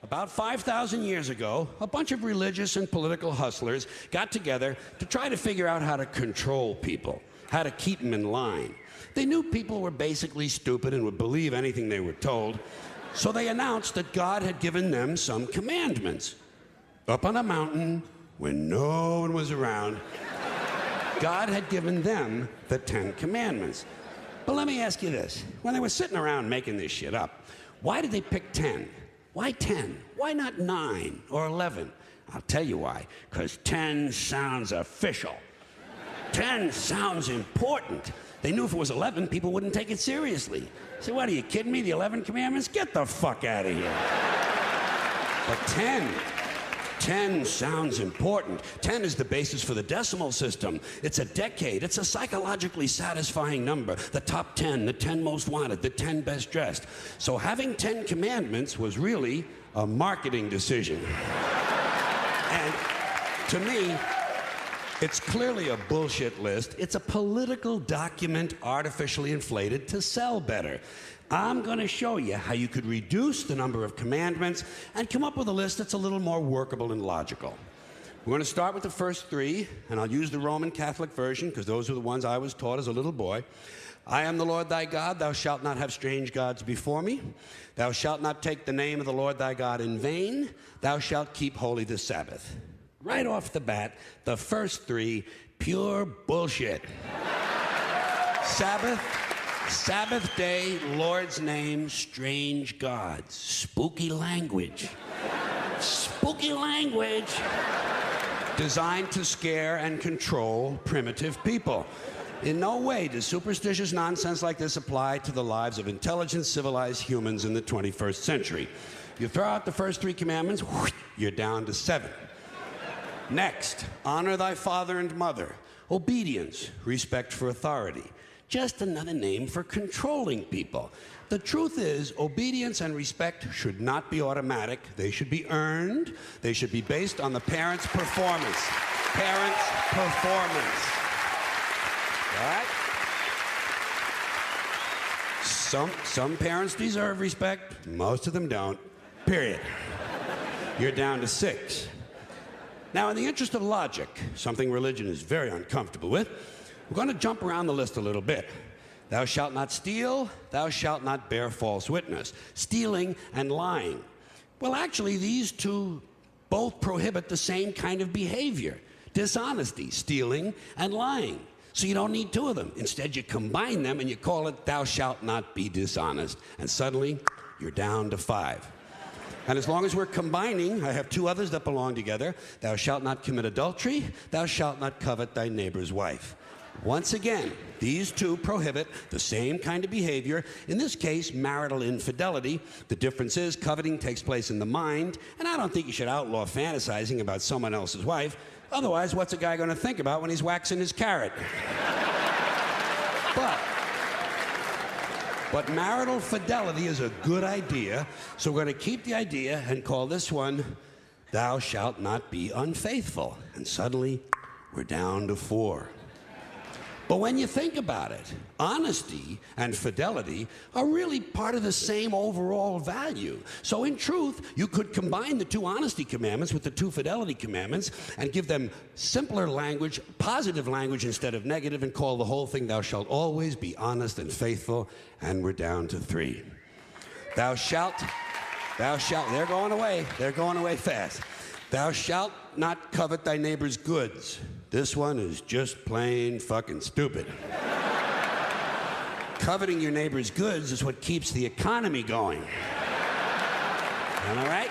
About 5,000 years ago, a bunch of religious and political hustlers got together to try to figure out how to control people, how to keep them in line. They knew people were basically stupid and would believe anything they were told, so they announced that God had given them some commandments. Up on a mountain, when no one was around, God had given them the 10 Commandments. But let me ask you this. When they were sitting around making this shit up, why did they pick 10? Why 10? Why not 9 or 11? I'll tell you why. Because 10 sounds official. 10 sounds important. They knew if it was 11, people wouldn't take it seriously. So what, are you kidding me? The 11 Commandments? Get the fuck out of here. But 10 sounds important. 10 is the basis for the decimal system. It's a decade. It's a psychologically satisfying number. The top 10, the 10 most wanted, the 10 best dressed. So having 10 commandments was really a marketing decision. And to me, it's clearly a bullshit list. It's a political document artificially inflated to sell better. I'm going to show you how you could reduce the number of commandments and come up with a list that's a little more workable and logical. We're going to start with the first 3, and I'll use the Roman Catholic version because those are the ones I was taught as a little boy. I am the Lord thy God. Thou shalt not have strange gods before me. Thou shalt not take the name of the Lord thy God in vain. Thou shalt keep holy the Sabbath. Right off the bat, the first 3, pure bullshit. Sabbath day, Lord's name, strange gods. Spooky language. Spooky language. Designed to scare and control primitive people. In no way does superstitious nonsense like this apply to the lives of intelligent, civilized humans in the 21st century. You throw out the first 3 commandments, you're down to 7. Next, honor thy father and mother. Obedience, respect for authority. Just another name for controlling people. The truth is, obedience and respect should not be automatic. They should be earned. They should be based on the parent's performance. Parent's performance. All right? Some parents deserve respect. Most of them don't. Period. You're down to 6. Now, in the interest of logic, something religion is very uncomfortable with, we're going to jump around the list a little bit. Thou shalt not steal. Thou shalt not bear false witness. Stealing and lying. Well, actually, these 2 both prohibit the same kind of behavior. Dishonesty, stealing, and lying. So you don't need 2 of them. Instead, you combine them and you call it thou shalt not be dishonest. And suddenly, you're down to 5. And as long as we're combining, I have 2 others that belong together. Thou shalt not commit adultery. Thou shalt not covet thy neighbor's wife. Once again, these 2 prohibit the same kind of behavior. In this case, marital infidelity. The difference is coveting takes place in the mind, and I don't think you should outlaw fantasizing about someone else's wife. Otherwise, what's a guy going to think about when he's waxing his carrot? But marital fidelity is a good idea, so we're going to keep the idea and call this one, thou shalt not be unfaithful. And suddenly, we're down to 4. But when you think about it, honesty and fidelity are really part of the same overall value. So in truth, you could combine the 2 honesty commandments with the 2 fidelity commandments and give them simpler language, positive language instead of negative, and call the whole thing, thou shalt always be honest and faithful, and we're down to 3. Thou shalt, they're going away fast. Thou shalt not covet thy neighbor's goods. This one is just plain fucking stupid. Coveting your neighbor's goods is what keeps the economy going. All right?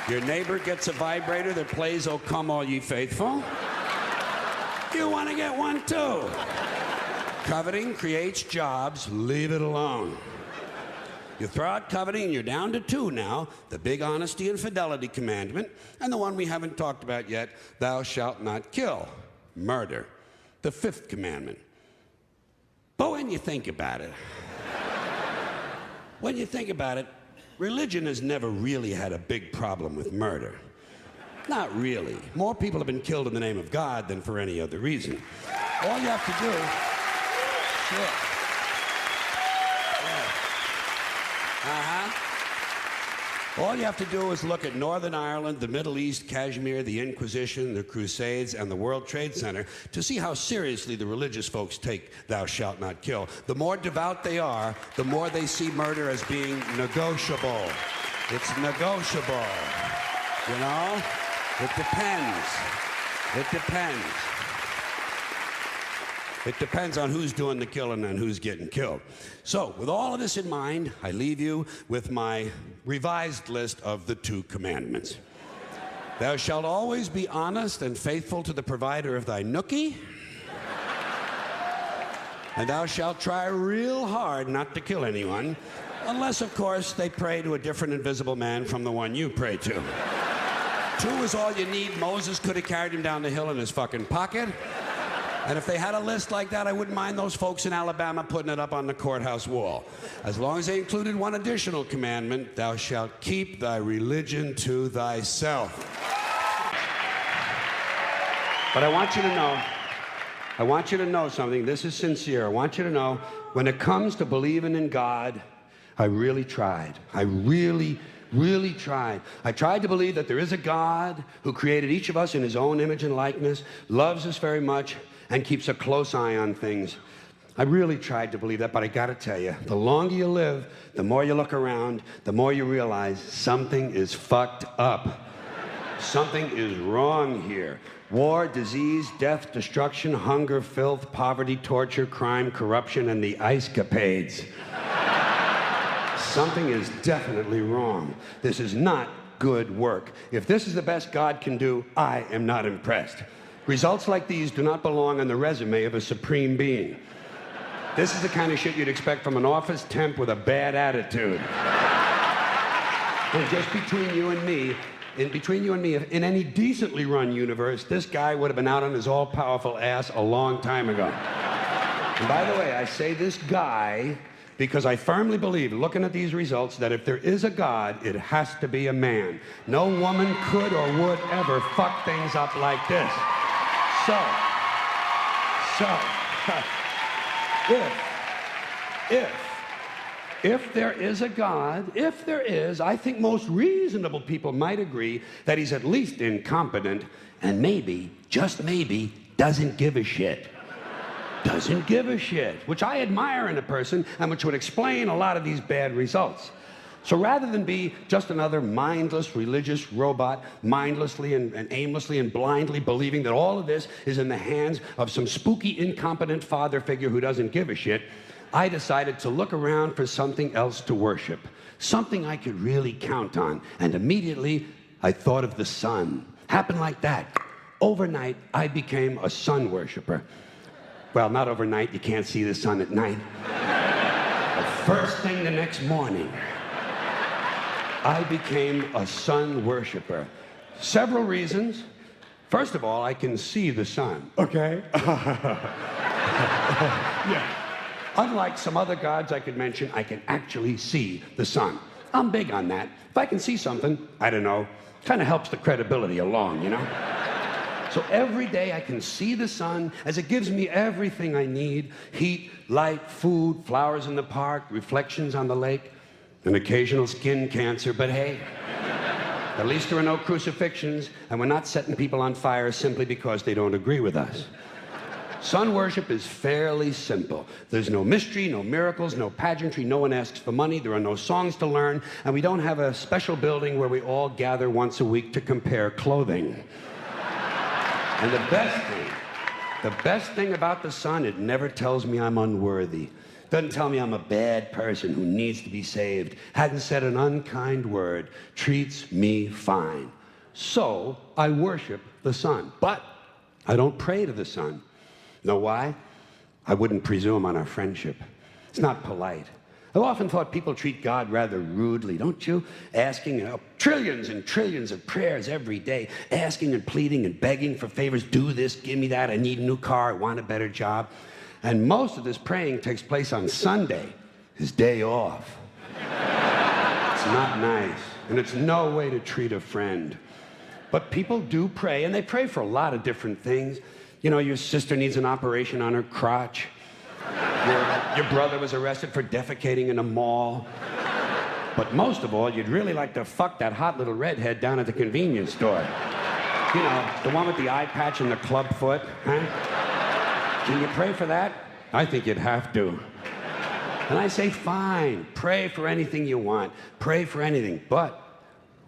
Your neighbor gets a vibrator that plays "O Come All Ye Faithful." You want to get one too. Coveting creates jobs. Leave it alone. You throw out coveting and you're down to 2 now, the big honesty and fidelity commandment, and the one we haven't talked about yet, thou shalt not kill, murder, the 5th commandment. But when you think about it, religion has never really had a big problem with murder. Not really. More people have been killed in the name of God than for any other reason. All you have to do... Sure. All you have to do is look at Northern Ireland, the Middle East, Kashmir, the Inquisition, the Crusades, and the World Trade Center to see how seriously the religious folks take thou shalt not kill. The more devout they are, the more they see murder as being negotiable. It's negotiable. You know? It depends. It depends. It depends on who's doing the killing and who's getting killed. So, with all of this in mind, I leave you with my revised list of the 2 commandments. Thou shalt always be honest and faithful to the provider of thy nookie. And thou shalt try real hard not to kill anyone, unless, of course, they pray to a different invisible man from the one you pray to. 2 is all you need. Moses could have carried him down the hill in his fucking pocket. And if they had a list like that, I wouldn't mind those folks in Alabama putting it up on the courthouse wall. As long as they included one additional commandment, thou shalt keep thy religion to thyself. But I want you to know something. This is sincere. I want you to know, when it comes to believing in God, I really tried. I really tried. I tried to believe that there is a God who created each of us in his own image and likeness, loves us very much, and keeps a close eye on things. I really tried to believe that, but I gotta tell you, the longer you live, the more you look around, the more you realize something is fucked up. Something is wrong here. War, disease, death, destruction, hunger, filth, poverty, torture, crime, corruption, and the ice-capades. Something is definitely wrong. This is not good work. If this is the best God can do, I am not impressed. Results like these do not belong on the resume of a supreme being. This is the kind of shit you'd expect from an office temp with a bad attitude. And just between you and me, in any decently run universe, this guy would have been out on his all-powerful ass a long time ago. And by the way, I say this guy because I firmly believe, looking at these results, that if there is a God, it has to be a man. No woman could or would ever fuck things up like this. If there is a God, if there is, I think most reasonable people might agree that he's at least incompetent and maybe, just maybe, doesn't give a shit. Doesn't give a shit, which I admire in a person and which would explain a lot of these bad results. So rather than be just another mindless religious robot, mindlessly and aimlessly and blindly believing that all of this is in the hands of some spooky, incompetent father figure who doesn't give a shit, I decided to look around for something else to worship, something I could really count on. And immediately, I thought of the sun. Happened like that. Overnight, I became a sun worshiper. Well, not overnight. You can't see the sun at night. But first thing the next morning, I became a sun worshiper. Several reasons. First of all, I can see the sun, okay? Yeah. Unlike some other gods I could mention, I can actually see the sun. I'm big on that. If I can see something, I don't know, kind of helps the credibility along, you know? So every day I can see the sun as it gives me everything I need: heat, light, food, flowers in the park, reflections on the lake, an occasional skin cancer, but hey, at least there are no crucifixions, and we're not setting people on fire simply because they don't agree with us. Sun worship is fairly simple. There's no mystery, no miracles, no pageantry, no one asks for money, there are no songs to learn, and we don't have a special building where we all gather once a week to compare clothing. And the best thing about the sun, it never tells me I'm unworthy. Doesn't tell me I'm a bad person who needs to be saved. Hadn't said an unkind word. Treats me fine. So I worship the sun. But I don't pray to the sun. Know why? I wouldn't presume on our friendship. It's not polite. I've often thought people treat God rather rudely, don't you? Asking trillions and trillions of prayers every day, asking and pleading and begging for favors. Do this, give me that, I need a new car, I want a better job. And most of this praying takes place on Sunday, his day off. It's not nice, and it's no way to treat a friend. But people do pray, and they pray for a lot of different things. You know, your sister needs an operation on her crotch. Your brother was arrested for defecating in a mall. But most of all, you'd really like to fuck that hot little redhead down at the convenience store. You know, the one with the eye patch and the club foot, huh? Can you pray for that? I think you'd have to. And I say, fine, pray for anything you want. Pray for anything. But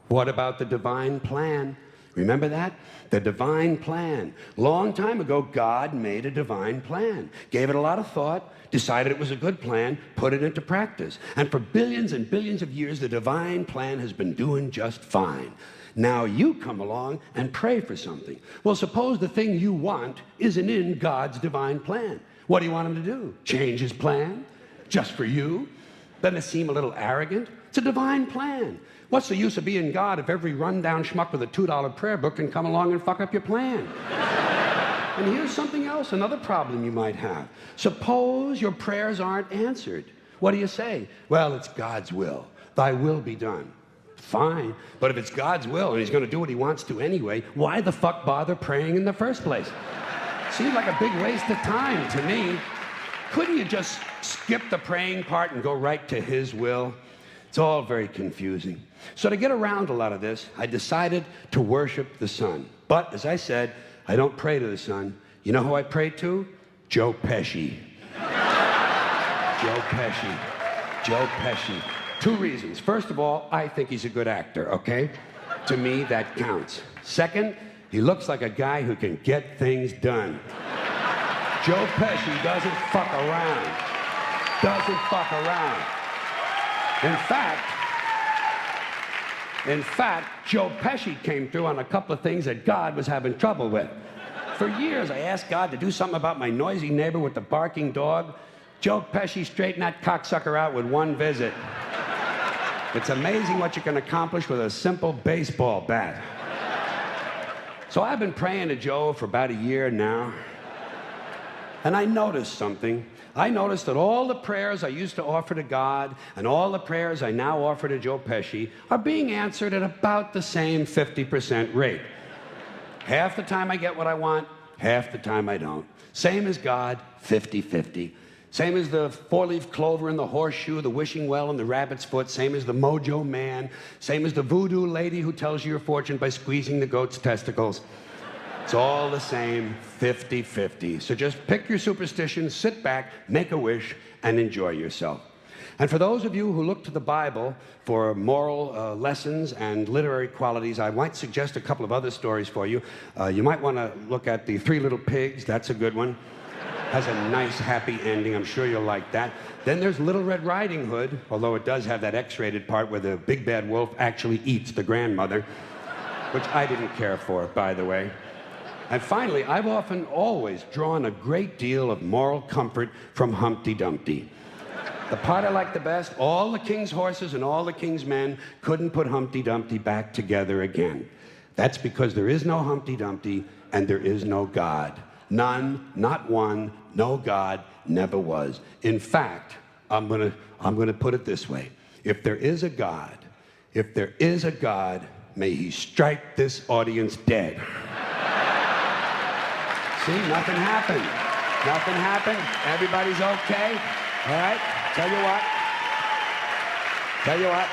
what about the divine plan? Remember that? The divine plan. Long time ago, God made a divine plan. Gave it a lot of thought, decided it was a good plan, put it into practice. And for billions and billions of years, the divine plan has been doing just fine. Now you come along and pray for something. Well, suppose the thing you want isn't in God's divine plan. What do you want him to do? Change his plan? Just for you? Doesn't it seem a little arrogant? It's a divine plan. What's the use of being God if every rundown schmuck with a $2 prayer book can come along and fuck up your plan? And here's something else, another problem you might have. Suppose your prayers aren't answered. What do you say? Well, it's God's will. Thy will be done. Fine, but if it's God's will and he's going to do what he wants to anyway, why the fuck bother praying in the first place? Seems like a big waste of time to me. Couldn't you just skip the praying part and go right to his will? It's all very confusing. So to get around a lot of this, I decided to worship the sun. But as I said, I don't pray to the sun. You know who I pray to? Joe Pesci. Joe Pesci. Joe Pesci. Two reasons. First of all, I think he's a good actor, okay? To me, that counts. Second, he looks like a guy who can get things done. Joe Pesci doesn't fuck around. Doesn't fuck around. In fact, Joe Pesci came through on a couple of things that God was having trouble with. For years, I asked God to do something about my noisy neighbor with the barking dog. Joe Pesci straightened that cocksucker out with one visit. It's amazing what you can accomplish with a simple baseball bat. So I've been praying to Joe for about a year now. And I noticed something. I noticed that all the prayers I used to offer to God and all the prayers I now offer to Joe Pesci are being answered at about the same 50% rate. Half the time I get what I want, half the time I don't. Same as God, 50-50. Same as the four-leaf clover and the horseshoe, the wishing well and the rabbit's foot. Same as the mojo man. Same as the voodoo lady who tells you your fortune by squeezing the goat's testicles. It's all the same, 50-50. So just pick your superstition, sit back, make a wish, and enjoy yourself. And for those of you who look to the Bible for moral lessons and literary qualities, I might suggest a couple of other stories for you. You might want to look at The Three Little Pigs. That's a good one. Has a nice, happy ending. I'm sure you'll like that. Then there's Little Red Riding Hood, although it does have that X-rated part where the big bad wolf actually eats the grandmother, which I didn't care for, by the way. And finally, I've often always drawn a great deal of moral comfort from Humpty Dumpty. The part I like the best, all the king's horses and all the king's men couldn't put Humpty Dumpty back together again. That's because there is no Humpty Dumpty and there is no God. None, not one, no God, never was. In fact, I'm gonna put it this way. If there is a God, may he strike this audience dead. See, nothing happened. Nothing happened. Everybody's okay. All right? Tell you what.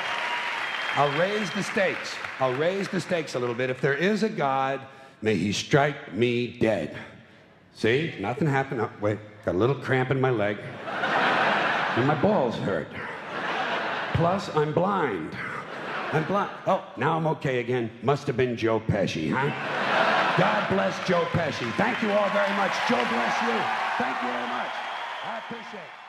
I'll raise the stakes. I'll raise the stakes a little bit. If there is a God, may he strike me dead. See? Nothing happened. Oh, wait. Got a little cramp in my leg. And my balls hurt. Plus, I'm blind. Oh, now I'm okay again. Must have been Joe Pesci, huh? God bless Joe Pesci. Thank you all very much. Joe bless you. Thank you very much. I appreciate it.